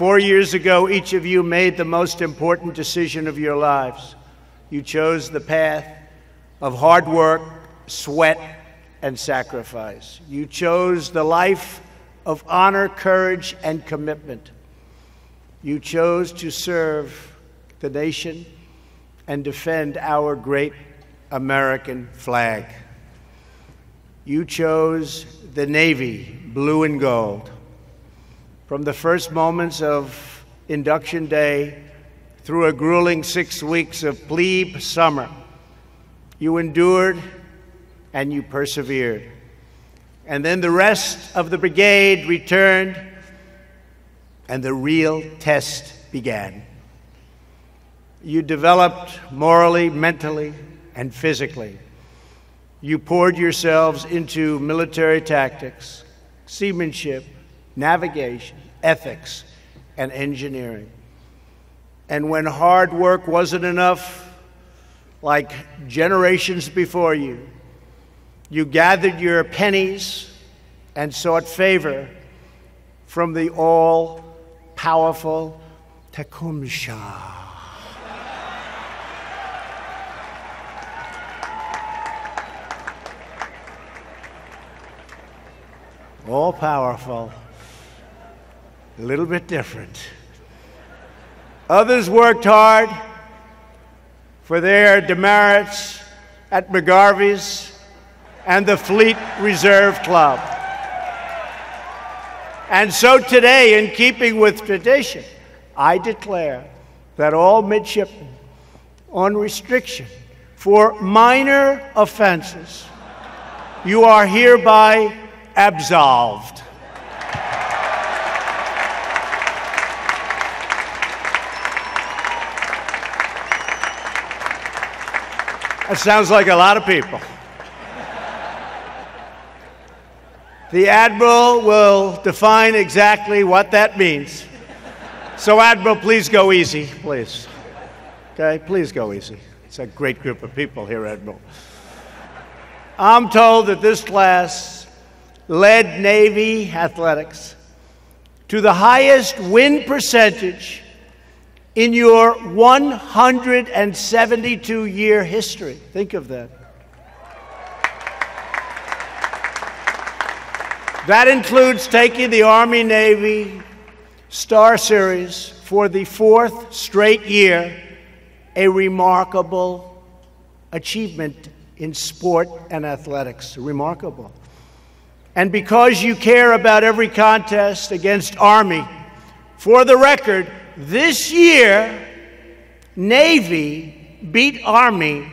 4 years ago, each of you made the most important decision of your lives. You chose the path of hard work, sweat, and sacrifice. You chose the life of honor, courage, and commitment. You chose to serve the nation and defend our great American flag. You chose the Navy, blue and gold. From the first moments of induction day through a grueling 6 weeks of plebe summer, you endured and you persevered. And then the rest of the brigade returned, and the real test began. You developed morally, mentally, and physically. You poured yourselves into military tactics, seamanship, navigation, ethics, and engineering. And when hard work wasn't enough, like generations before you, you gathered your pennies and sought favor from the all-powerful Tecumseh. All-powerful, a little bit different. Others worked hard for their demerits at McGarvey's and the Fleet Reserve Club. And so today, in keeping with tradition, I declare that all midshipmen on restriction for minor offenses, you are hereby absolved. That sounds like a lot of people. The Admiral will define exactly what that means. So, Admiral, please go easy, please. Okay, please go easy. It's a great group of people here, Admiral. I'm told that this class led Navy athletics to the highest win percentage in your 172-year history. Think of that. That includes taking the Army-Navy Star Series for the 4th straight year, a remarkable achievement in sport and athletics. Remarkable. And because you care about every contest against Army, for the record, this year, Navy beat Army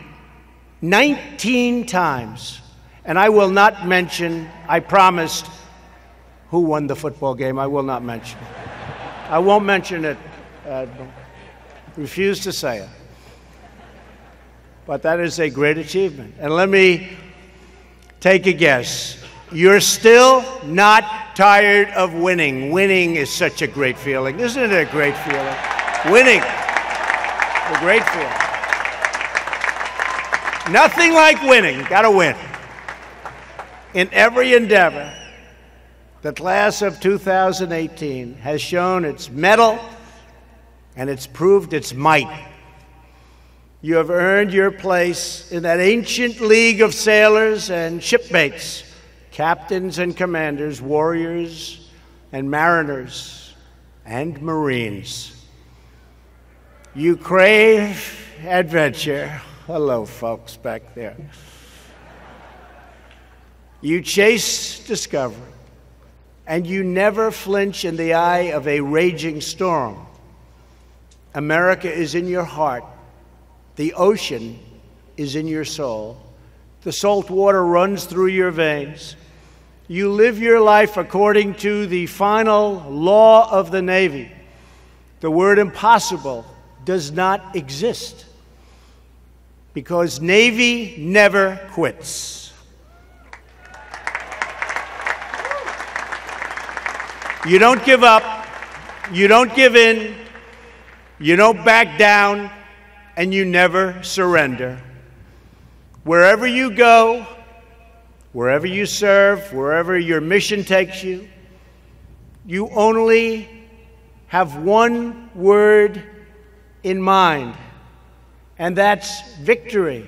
19 times. And I will not mention, I promised, who won the football game. I will not mention it. I won't mention it. Refuse to say it. But that is a great achievement. And let me take a guess. You're still not tired of winning. Winning is such a great feeling. Isn't it a great feeling? Winning. A great feeling. Nothing like winning. Gotta win. In every endeavor, the class of 2018 has shown its mettle and it's proved its might. You have earned your place in that ancient league of sailors and shipmates, captains and commanders, warriors and mariners and Marines. You crave adventure. Hello, folks back there. You chase discovery, and you never flinch in the eye of a raging storm. America is in your heart. The ocean is in your soul. The salt water runs through your veins. You live your life according to the final law of the Navy. The word impossible does not exist because Navy never quits. You don't give up, you don't give in, you don't back down, and you never surrender. Wherever you go, wherever you serve, wherever your mission takes you, you only have one word in mind, and that's victory.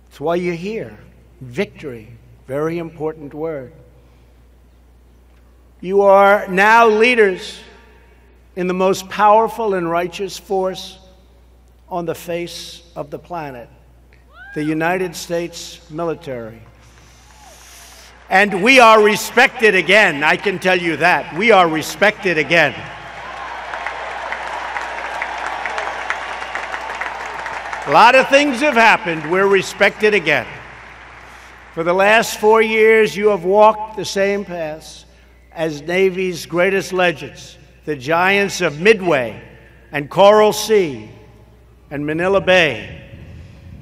That's why you're here. Victory. Very important word. You are now leaders in the most powerful and righteous force on the face of the planet, the United States military. And we are respected again, I can tell you that. We are respected again. A lot of things have happened. We're respected again. For the last 4 years, you have walked the same paths as Navy's greatest legends, the giants of Midway and Coral Sea and Manila Bay.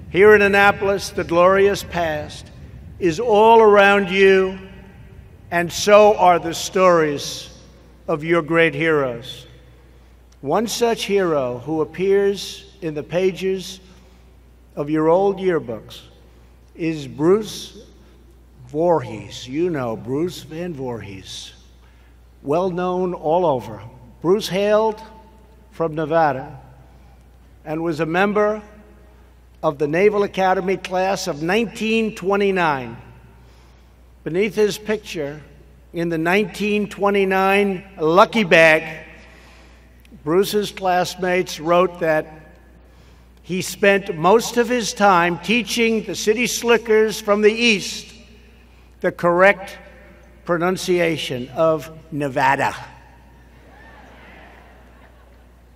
Here in Annapolis, the glorious past is all around you, and so are the stories of your great heroes. One such hero who appears in the pages of your old yearbooks is Bruce Voorhees. You know Bruce Van Voorhees, well known all over. Bruce hailed from Nevada and was a member of the Naval Academy class of 1929. Beneath his picture in the 1929 lucky bag, Bruce's classmates wrote that he spent most of his time teaching the city slickers from the East the correct pronunciation of Nevada.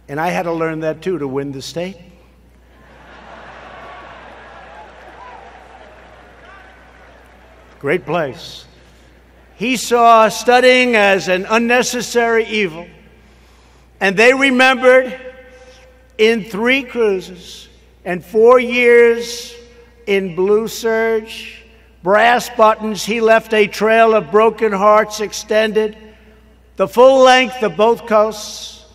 And I had to learn that too to win the state. Great place. He saw studying as an unnecessary evil, and they remembered in 3 cruises and 4 years in blue serge, brass buttons, he left a trail of broken hearts extended the full length of both coasts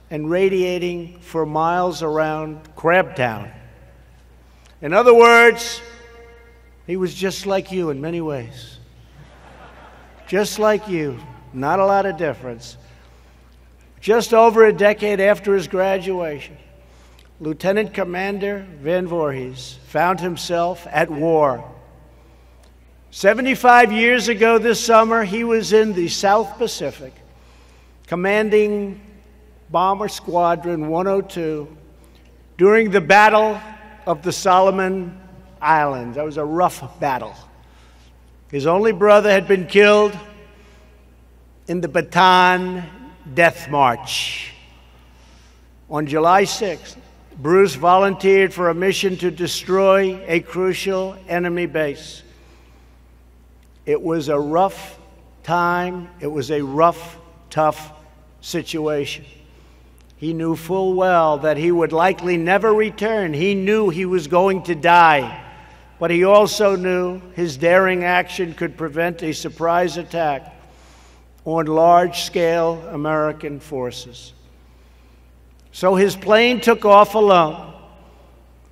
and radiating for miles around Crabtown. In other words, he was just like you in many ways. Just like you, not a lot of difference. Just over a decade after his graduation, Lieutenant Commander Van Voorhees found himself at war. 75 years ago this summer, he was in the South Pacific, commanding Bomber Squadron 102 during the Battle of the Solomon Islands. That was a rough battle. His only brother had been killed in the Bataan Death March. On July 6th, Bruce volunteered for a mission to destroy a crucial enemy base. It was a rough time. It was a rough, tough situation. He knew full well that he would likely never return. He knew he was going to die. But he also knew his daring action could prevent a surprise attack on large-scale American forces. So his plane took off alone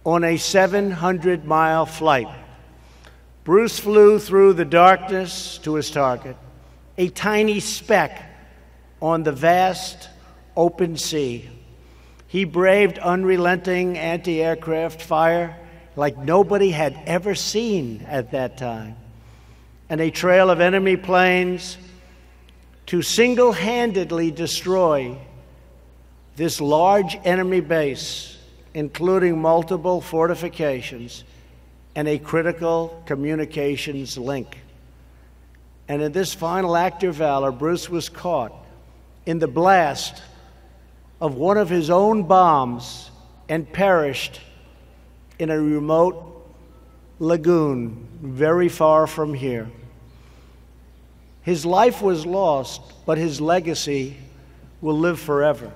on a 700-mile flight. Bruce flew through the darkness to his target, a tiny speck on the vast open sea. He braved unrelenting anti-aircraft fire like nobody had ever seen at that time, and a trail of enemy planes to single-handedly destroy this large enemy base, including multiple fortifications and a critical communications link. And in this final act of valor, Bruce was caught in the blast of one of his own bombs and perished in a remote lagoon very far from here. His life was lost, but his legacy will live forever.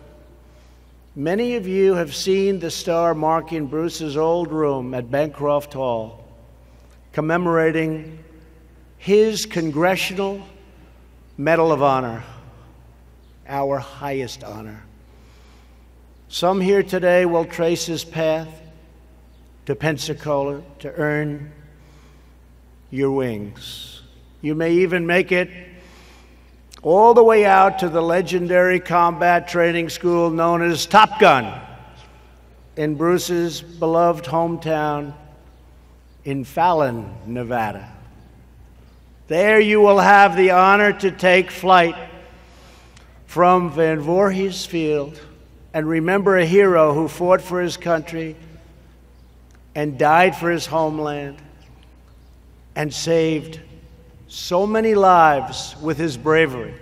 Many of you have seen the star marking Bruce's old room at Bancroft Hall, commemorating his Congressional Medal of Honor, our highest honor. Some here today will trace his path to Pensacola to earn your wings. You may even make it all the way out to the legendary combat training school known as Top Gun in Bruce's beloved hometown in Fallon, Nevada. There you will have the honor to take flight from Van Voorhees Field and remember a hero who fought for his country and died for his homeland and saved so many lives with his bravery.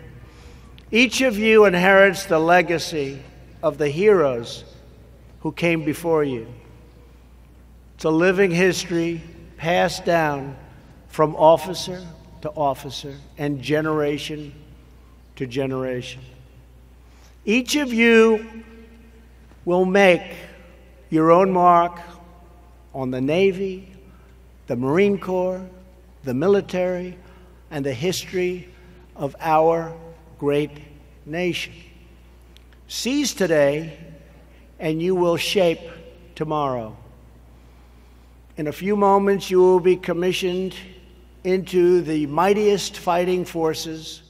Each of you inherits the legacy of the heroes who came before you. It's a living history passed down from officer to officer and generation to generation. Each of you will make your own mark on the Navy, the Marine Corps, the military, and the history of our great nation. Seize today, and you will shape tomorrow. In a few moments, you will be commissioned into the mightiest fighting forces